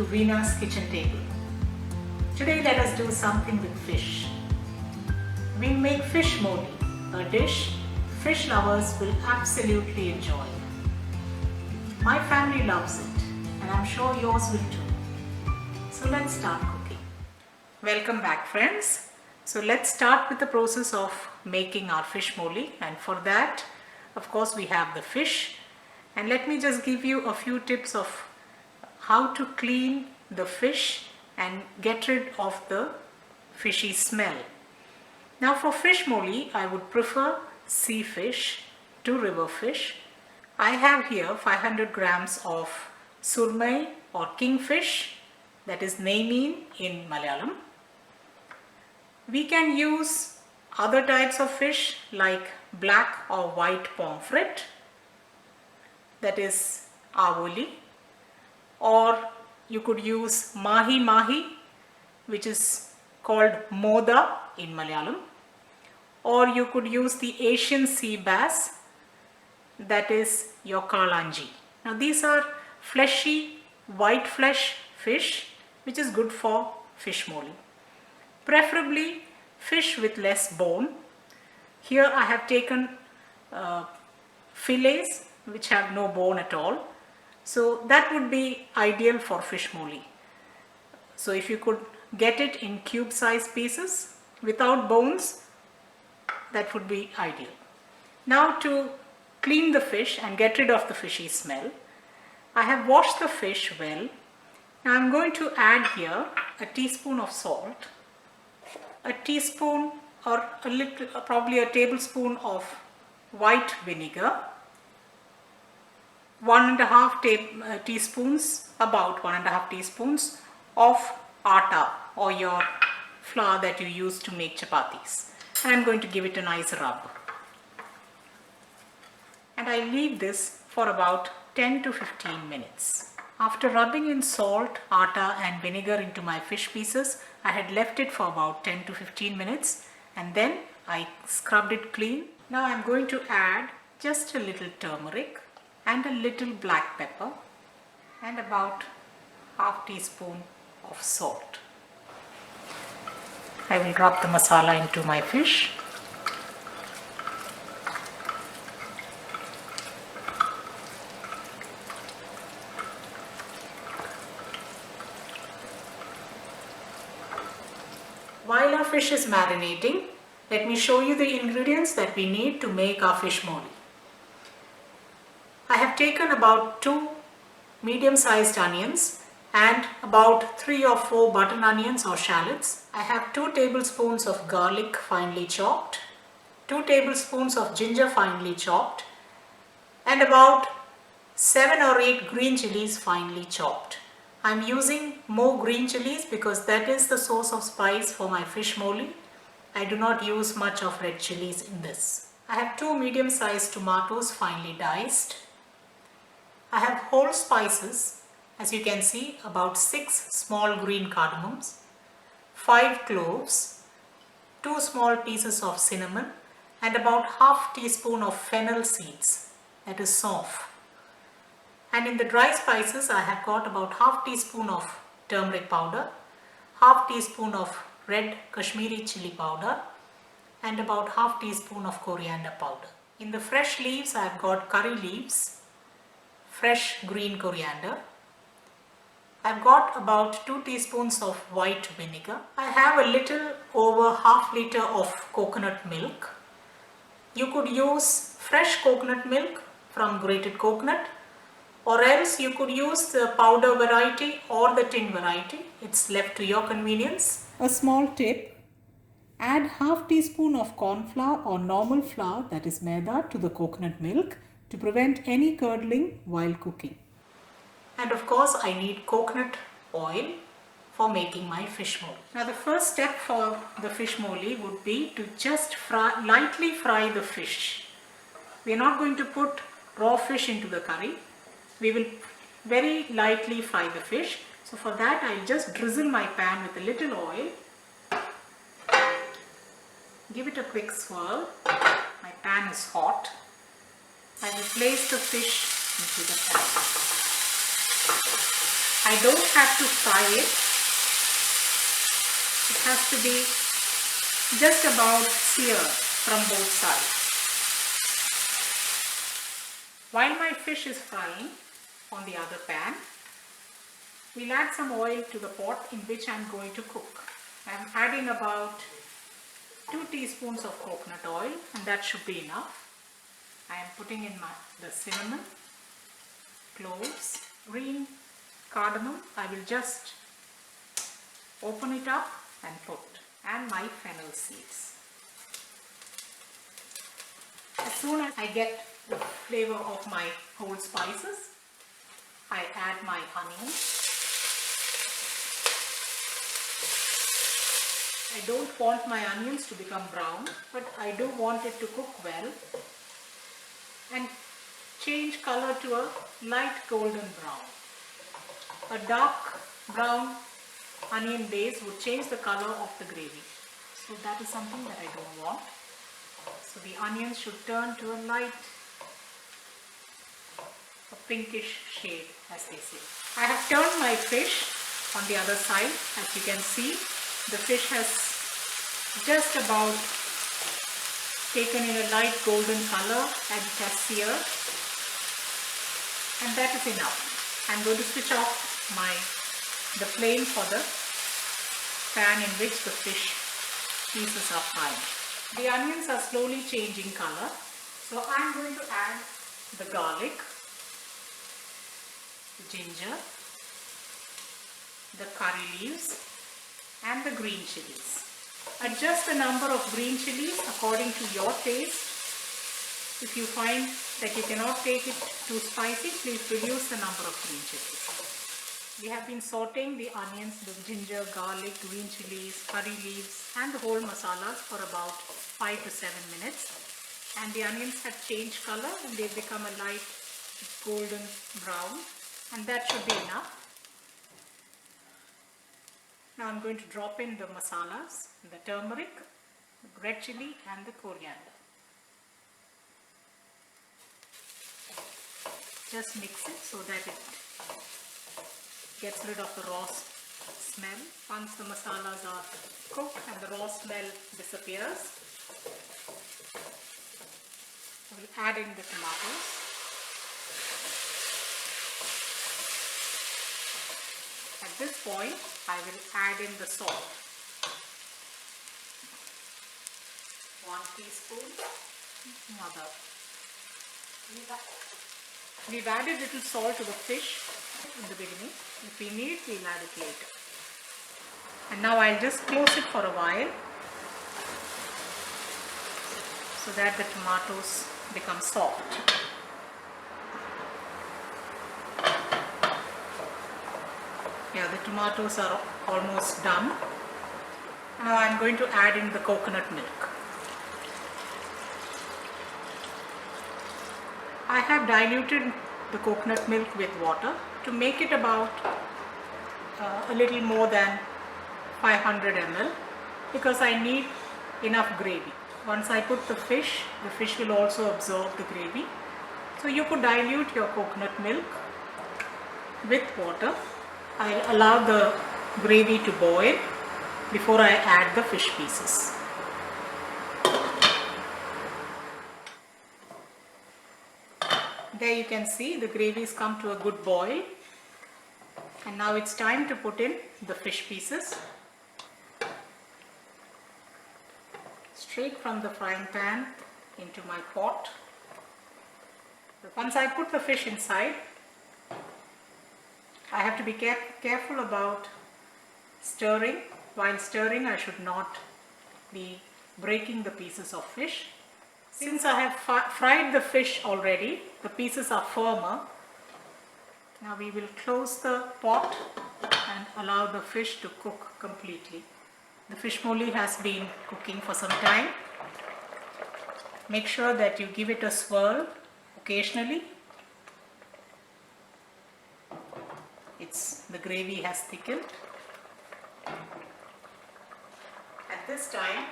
Veena's kitchen table. Today let us do something with fish. We'll make fish molee, a dish fish lovers will absolutely enjoy. My family loves it and I'm sure yours will too. So let's start cooking. Welcome back, friends. So let's start with the process of making our fish molee, and for that of course we have the fish, and let me just give you a few tips of how to clean the fish and get rid of the fishy smell. Now for fish molee, I would prefer sea fish to river fish. I have here 500 grams of surmai or kingfish, that is neymeen in Malayalam. We can use other types of fish like black or white pomfret, that is avoli, or you could use mahi, which is called moda in Malayalam, or you could use the Asian sea bass, that is your kalanji. Now these are fleshy white flesh fish which is good for fish molee. Preferably fish with less bone. Here I have taken fillets which have no bone at all. So that would be ideal for fish molee. So if you could get it in cube size pieces without bones, that would be ideal. Now to clean the fish and get rid of the fishy smell, I have washed the fish well. Now I am going to add here a teaspoon of salt, a teaspoon or a little, probably a tablespoon of white vinegar, 1.5 teaspoons, about 1.5 teaspoons of atta or your flour that you use to make chapatis. And I am going to give it a nice rub. And I leave this for about 10 to 15 minutes. After rubbing in salt, atta and vinegar into my fish pieces, I had left it for about 10 to 15 minutes and then I scrubbed it clean. Now I am going to add just a little turmeric and a little black pepper and about half teaspoon of salt. I will drop the masala into my fish. While our fish is marinating, let me show you the ingredients that we need to make our fish molee. I have taken about 2 medium-sized onions and about 3 or 4 button onions or shallots. I have 2 tablespoons of garlic finely chopped, 2 tablespoons of ginger finely chopped, and about 7 or 8 green chilies finely chopped. I am using more green chilies because that is the source of spice for my fish molee. I do not use much of red chilies in this. I have 2 medium-sized tomatoes finely diced. I have whole spices, as you can see, about 6 small green cardamoms, 5 cloves, 2 small pieces of cinnamon, and about half teaspoon of fennel seeds, that is saunf. And in the dry spices, I have got about half teaspoon of turmeric powder, half teaspoon of red Kashmiri chili powder, and about half teaspoon of coriander powder. In the fresh leaves, I have got curry leaves, fresh green coriander. I've got about 2 teaspoons of white vinegar. I have a little over half liter of coconut milk. You could use fresh coconut milk from grated coconut, or else you could use the powder variety or the tin variety. It's left to your convenience. A small tip: add half teaspoon of corn flour or normal flour, that is maida, to the coconut milk to prevent any curdling while cooking. And of course I need coconut oil for making my fish molee. Now the first step for the fish molee would be to just lightly fry the fish. We are not going to put raw fish into the curry. We will very lightly fry the fish. So for that I'll just drizzle my pan with a little oil. Give it a quick swirl. My pan is hot. I will place the fish into the pan. I don't have to fry it. It has to be just about seared from both sides. While my fish is frying on the other pan, we'll add some oil to the pot in which I'm going to cook. I'm adding about 2 teaspoons of coconut oil, and that should be enough. I am putting in the cinnamon, cloves, green cardamom. I will just open it up and put, and my fennel seeds. As soon as I get the flavor of my whole spices, I add my onions. I don't want my onions to become brown, but I do want it to cook well and change color to a light golden brown. A dark brown onion base would change the color of the gravy. So that is something that I don't want. So the onions should turn to a light, a pinkish shade, as they say. I have turned my fish on the other side. As you can see, the fish has just about taken in a light golden color and it has seared, and that is enough. I'm going to switch off the flame for the pan in which the fish pieces are frying. The onions are slowly changing color, so I'm going to add the garlic, the ginger, the curry leaves and the green chilies. Adjust the number of green chilies according to your taste. If you find that you cannot take it too spicy, please reduce the number of green chilies. We have been sauteing the onions, the ginger, garlic, green chilies, curry leaves and the whole masalas for about 5 to 7 minutes. And the onions have changed color and they've become a light golden brown, and that should be enough. Now I'm going to drop in the masalas, the turmeric, the red chili and the coriander. Just mix it so that it gets rid of the raw smell. Once the masalas are cooked and the raw smell disappears, I will add in the tomatoes. At this point, I will add in the salt. 1 teaspoon. Another. We've added little salt to the fish in the beginning. If we need, we'll add it later. And now I'll just close it for a while so that the tomatoes become soft. Yeah, the tomatoes are almost done. Now I'm going to add in the coconut milk. I have diluted the coconut milk with water to make it about a little more than 500 ml because I need enough gravy. Once I put the fish will also absorb the gravy. So you could dilute your coconut milk with water. I'll allow the gravy to boil before I add the fish pieces. There you can see the gravy has come to a good boil, and now it's time to put in the fish pieces. Straight from the frying pan into my pot. Once I put the fish inside, I have to be careful about stirring. While stirring, I should not be breaking the pieces of fish. Since I have fried the fish already, the pieces are firmer. Now we will close the pot and allow the fish to cook completely. The fish molee has been cooking for some time. Make sure that you give it a swirl occasionally. The gravy has thickened. At this time,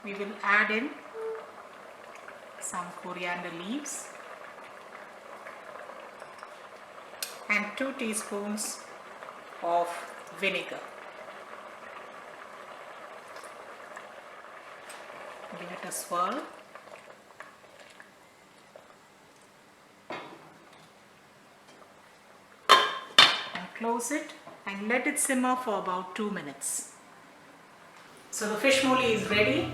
we will add in some coriander leaves, and 2 teaspoons of vinegar. Give it a swirl. And close it and let it simmer for about 2 minutes. So the fish molee is ready.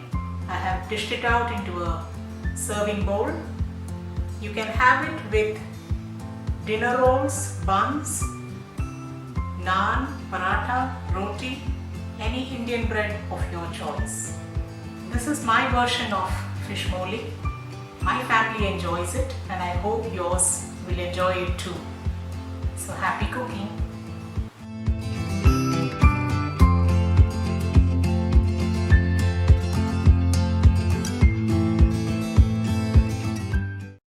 I have dished it out into a serving bowl. You can have it with dinner rolls, buns, naan, paratha, roti, any Indian bread of your choice. This is my version of fish molee. My family enjoys it and I hope yours will enjoy it too. So happy cooking!